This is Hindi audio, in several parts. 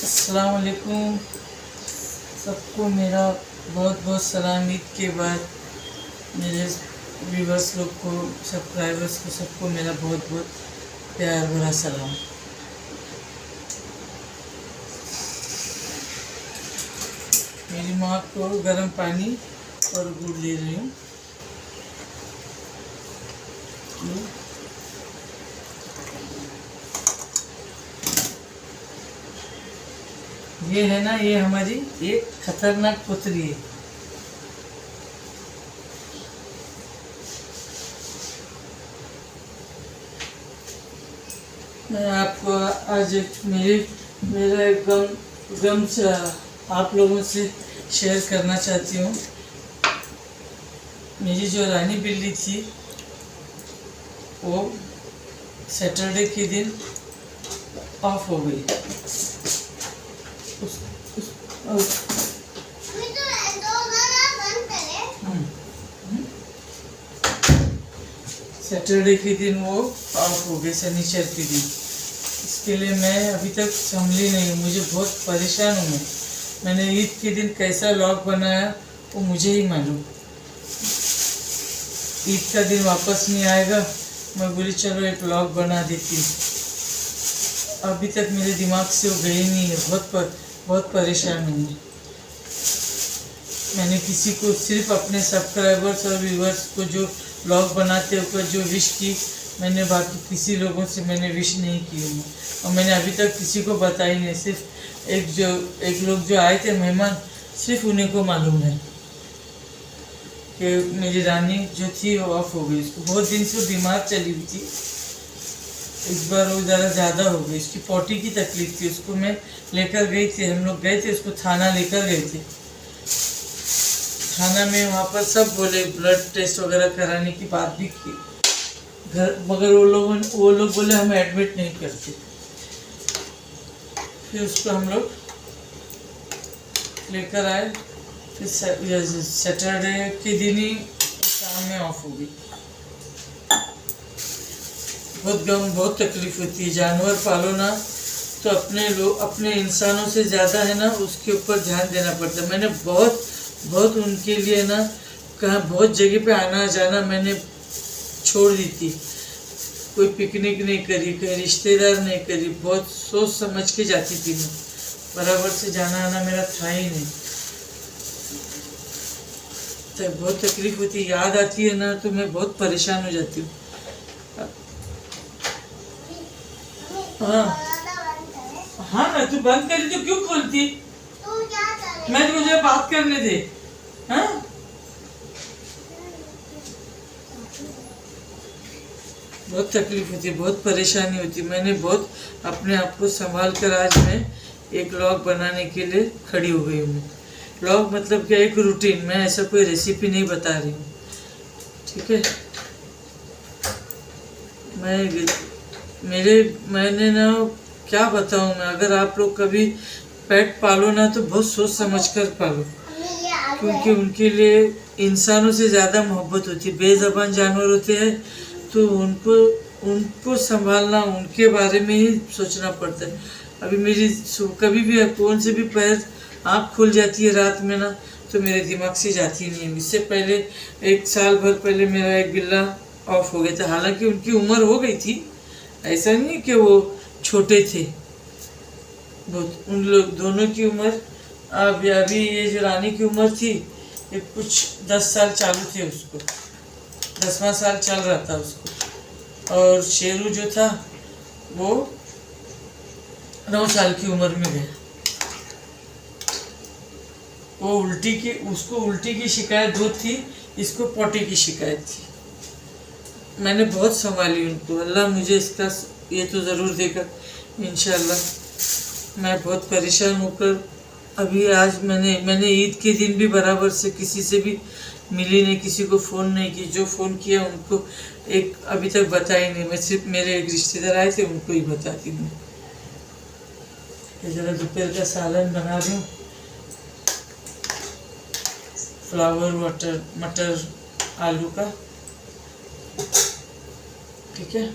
अस्सलाम वालेकुम। सबको मेरा बहुत बहुत सलाम। ईद के बाद मेरे व्यूवर्स लोग को, सब्सक्राइबर्स को, सबको मेरा बहुत बहुत प्यार भरा सलाम। मेरी माँ को गर्म पानी और गुड़ दे रही हूँ। ये है ना, ये हमारी एक खतरनाक पुतली है। मैं आपको आज मेरा एक गम से आप लोगों से शेयर करना चाहती हूँ। मेरी जो रानी बिल्ली थी वो सैटरडे के दिन ऑफ हो गई। सैटरडे के दिन वो ऑफ हो गए, शनिचर के दिन। इसके लिए मैं अभी तक संभली नहीं हूँ, मुझे बहुत परेशान हूँ। मैंने ईद के दिन कैसा लॉग बनाया वो मुझे ही मालूम। ईद का दिन वापस नहीं आएगा, मैं बोली चलो एक लॉग बना देती हूँ। अभी तक मेरे दिमाग से वो गई नहीं है, बहुत परेशान हूँ। मैंने किसी को, सिर्फ अपने सब्सक्राइबर्स और व्यूवर्स को जो ब्लॉग बनाते हो जो विश की, मैंने बाकी किसी लोगों से मैंने विश नहीं की हूँ। और मैंने अभी तक किसी को बताई नहीं। सिर्फ एक लोग जो आए थे मेहमान, सिर्फ उन्हीं को मालूम है कि मेरी रानी जो थी वो ऑफ हो गई। उसको बहुत दिन से बीमार चली हुई थी, इस बार वो ज़रा ज़्यादा हो गई। उसकी पोटी की तकलीफ थी, उसको मैं लेकर गई थी, हम लोग गए थे, उसको थाना लेकर गए थे। थाना में वहाँ पर सब बोले ब्लड टेस्ट वगैरह कराने की बात भी की घर, मगर वो लोग बोले हम एडमिट नहीं करते। फिर उसको हम लोग लेकर आए। फिर सैटरडे के दिन ही शाम में ऑफ हो गई। बहुत तकलीफ होती है। जानवर पालो ना तो अपने इंसानों से ज़्यादा है ना, उसके ऊपर ध्यान देना पड़ता है। मैंने बहुत उनके लिए ना कहा, बहुत जगह पे आना जाना मैंने छोड़ दी थी। कोई पिकनिक नहीं करी, कोई रिश्तेदार नहीं करी, बहुत सोच समझ के जाती थी मैं। बराबर से जाना आना मेरा था ही नहीं। तो बहुत तकलीफ होती है, याद आती है ना तो मैं बहुत परेशान हो जाती हूँ। हाँ ना, तू बंद करी तो क्यों खोलती? मैं तो मुझे बात करने दे। हाँ, बहुत तकलीफ होती है, बहुत परेशानी होती है। मैंने बहुत अपने आप को संभाल कर आज मैं एक व्लॉग बनाने के लिए खड़ी हो गई हूँ। व्लॉग मतलब क्या, एक रूटीन। मैं ऐसा कोई रेसिपी नहीं बता रही हूँ, ठीक है। मैंने ना क्या बताऊँ मैं। अगर आप लोग कभी पेट पालो ना तो बहुत सोच समझ कर पालो, क्योंकि उनके लिए इंसानों से ज़्यादा मोहब्बत होती है। बेज़बान जानवर होते हैं तो उनको संभालना, उनके बारे में ही सोचना पड़ता है। अभी मेरी कभी भी कौन से भी पैर आँख खुल जाती है रात में ना तो मेरे दिमाग से जाती नहीं है। इससे पहले 1 साल भर पहले मेरा एक बिल्ला ऑफ हो गया था। हालांकि उनकी उम्र हो गई थी, ऐसा नहीं कि वो छोटे थे बहुत। उन लोग दोनों की उम्र अभी ये जो रानी की उम्र थी, ये कुछ 10 साल चालू थे उसको, 10वां साल चल रहा था उसको। और शेरू जो था वो 9 साल की उम्र में गया। वो उसको उल्टी की शिकायत बहुत थी, इसको पोटी की शिकायत थी। मैंने बहुत संभाली उनको। अल्लाह मुझे इसका ये तो ज़रूर देगा इंशाल्लाह। मैं बहुत परेशान होकर अभी आज मैंने ईद के दिन भी बराबर से किसी से भी मिली नहीं, किसी को फ़ोन नहीं की। जो फ़ोन किया उनको एक अभी तक बताई नहीं। मैं सिर्फ मेरे एक रिश्तेदार आए थे उनको ही बताती हूँ। ज़रा दोपहर का सालन बना रही हूँ, फ्लावर मटर आलू का, ठीक है।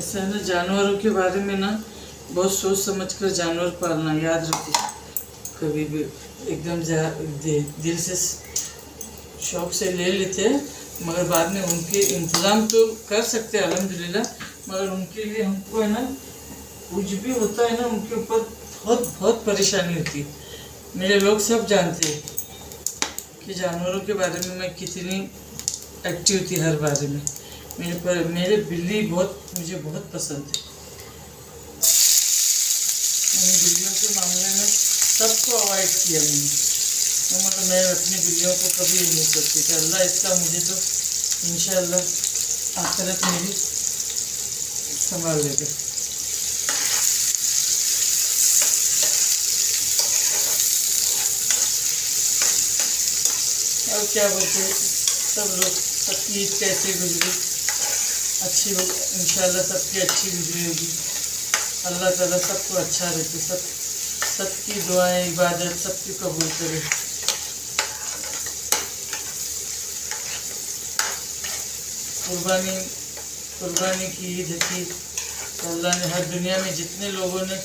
ऐसा है ना, जानवरों के बारे में ना बहुत सोच समझ कर जानवर पालना, याद रखो। कभी भी एकदम दिल से शौक से ले लेते हैं, मगर बाद में उनके इंतज़ाम तो कर सकते हैं अल्हम्दुलिल्लाह, मगर उनके लिए हमको है ना कुछ भी होता है ना, उनके ऊपर बहुत बहुत परेशानी होती है। मेरे लोग सब जानते हैं कि जानवरों के बारे में मैं कितनी एक्टिव थी हर बारे में। मेरे बिल्ली मुझे बहुत पसंद है। मैंने बिल्लियों के मामले में सबको अवॉइड किया मैंने, तो मतलब मैं अपनी बिल्लियों को कभी नहीं करती कि अल्लाह इसका मुझे तो इंशाअल्लाह आखिरत में भी संभाल लेगा। और क्या बोलते सब लोग, सबकी ईद कैसे गुजरी, अच्छी हो इंशाअल्लाह, सबकी अच्छी गुजरी होगी। अल्लाह ताला सबको अच्छा रखे, सबकी दुआएं इबादत सबकी कबूल करे। कुर्बानी की ईद थी, अल्लाह ने हर दुनिया में जितने लोगों ने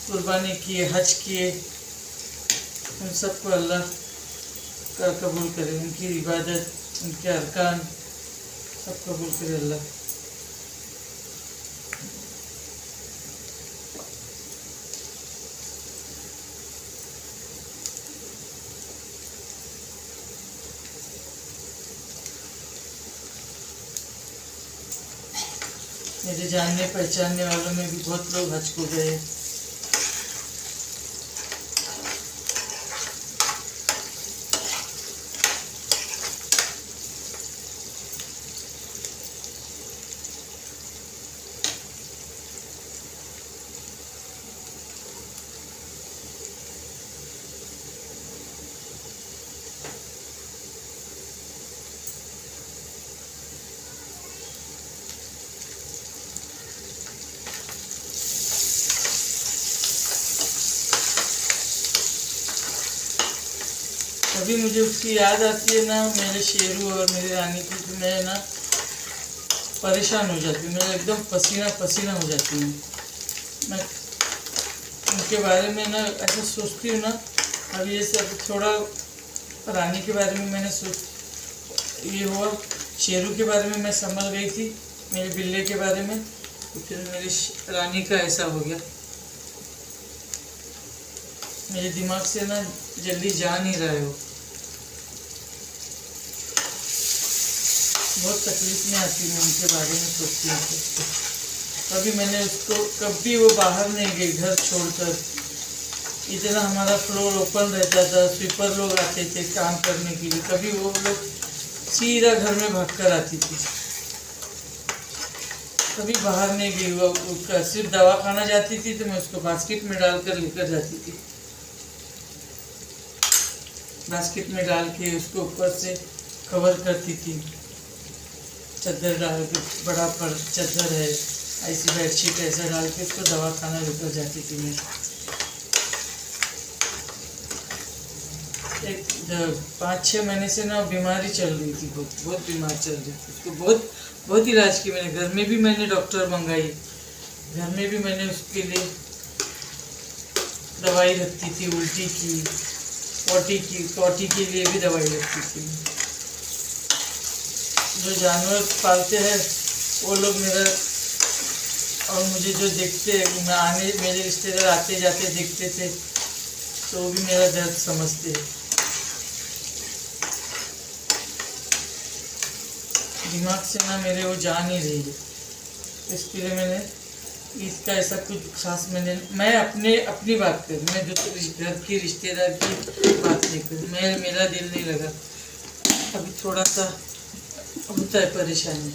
कुर्बानी किए, हज किए, उन सबको अल्लाह का कबूल करे, उनकी इबादत, उनके अरकान सब कबूल करे अल्लाह। मेरे जानने पहचानने वालों में भी बहुत लोग हज को गए। कभी मुझे उसकी याद आती है ना, मेरे शेरू और मेरी रानी की, तो मैं ना परेशान हो जाती हूँ, मैं एकदम पसीना पसीना हो जाती हूँ। मैं उनके बारे में ना ऐसा सोचती हूँ ना, अभी ये सब थोड़ा रानी के बारे में मैंने ये हुआ, शेरू के बारे में मैं संभल गई थी, मेरे बिल्ले के बारे में, तो फिर मेरी रानी का ऐसा हो गया। मेरे दिमाग से ना जल्दी जा नहीं रहा हो, बहुत तकलीफ में आती हूँ उनके बारे में सोचती हूँ। कभी मैंने उसको, कभी वो बाहर नहीं गई घर छोड़कर, इतना हमारा फ्लोर ओपन रहता था, स्वीपर लोग आते थे काम करने के लिए, कभी वो लोग सीधा घर में भाग कर आती थी, कभी बाहर नहीं गई। वो सिर्फ दवा खाना जाती थी तो मैं उसको बास्केट में डालकर लेकर जाती थी, बास्केट में डाल के उसको ऊपर से कवर करती थी, चादर डाल के, बड़ा पर चादर है ऐसी बेडशीट ऐसा डाल के उसको दवा खाना लेकर जाती थी मैं। एक 5-6 महीने से ना बीमारी चल रही थी, बहुत बीमार चल रही थी, उसको बहुत इलाज की मैंने, घर में भी मैंने डॉक्टर मंगाई, घर में भी मैंने उसके लिए दवाई रखती थी, उल्टी की, पॉटी के लिए भी दवाई रखती थी। जो जानवर पालते हैं वो लोग मेरा और मुझे जो देखते हैं, मेरे रिश्तेदार आते जाते देखते थे तो वो भी मेरा दर्द समझते हैं। दिमाग से ना मेरे वो जा नहीं रही है, इसके लिए मैंने इसका ऐसा कुछ खास मैं अपनी बात करूँ, मैं दूसरे घर की रिश्तेदार की बात नहीं करूँ, मेरा दिल नहीं लगा, अभी थोड़ा सा होता है परेशानी।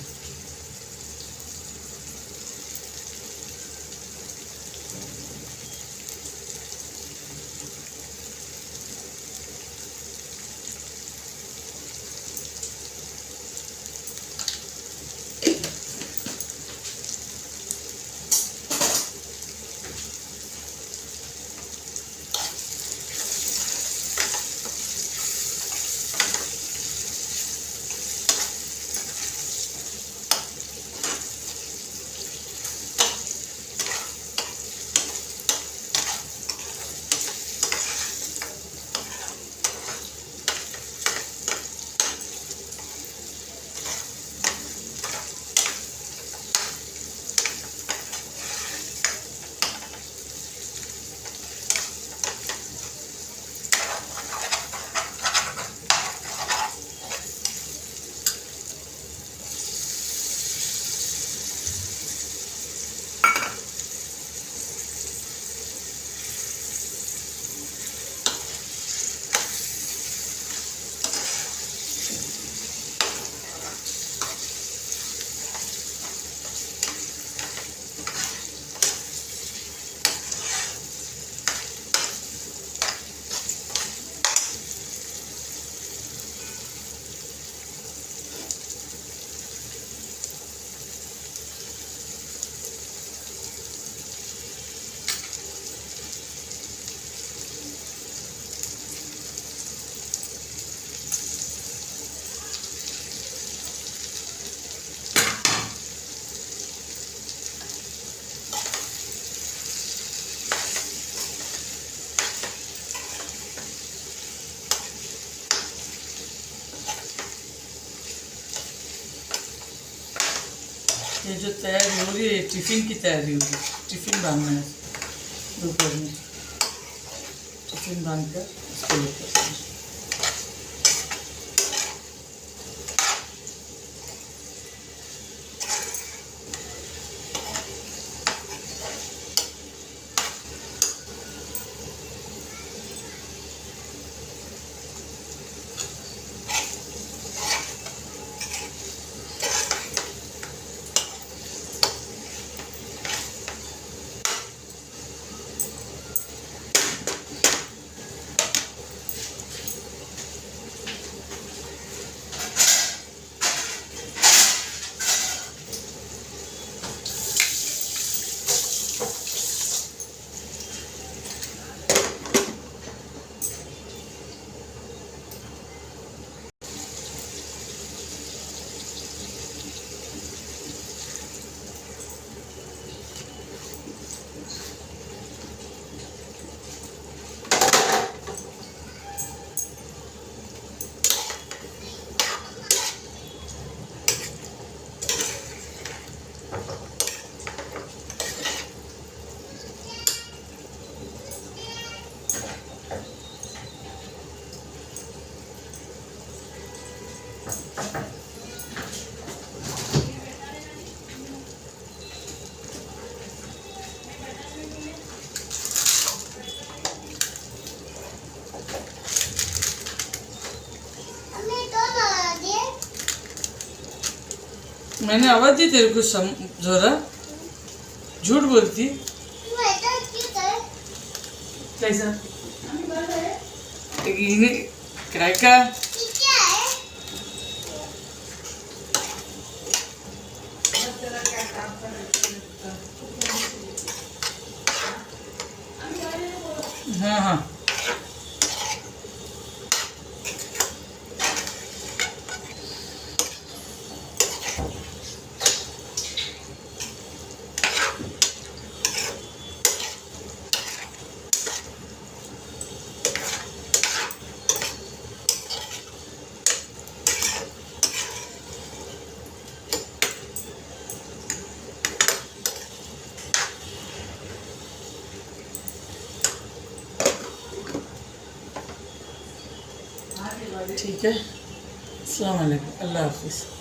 ये जो तैयारी हो रही है टिफ़िन की तैयारी होगी। टिफ़िन बांधना है दोपहर में, टिफ़िन बांध कर इसको लेकर मैंने आवाज दी तेरे को जोरा, झूठ बोलती कैसा? काय का हाँ हाँ ठीक है। अस्सलाम वालेकुम, अल्लाह हाफिज़।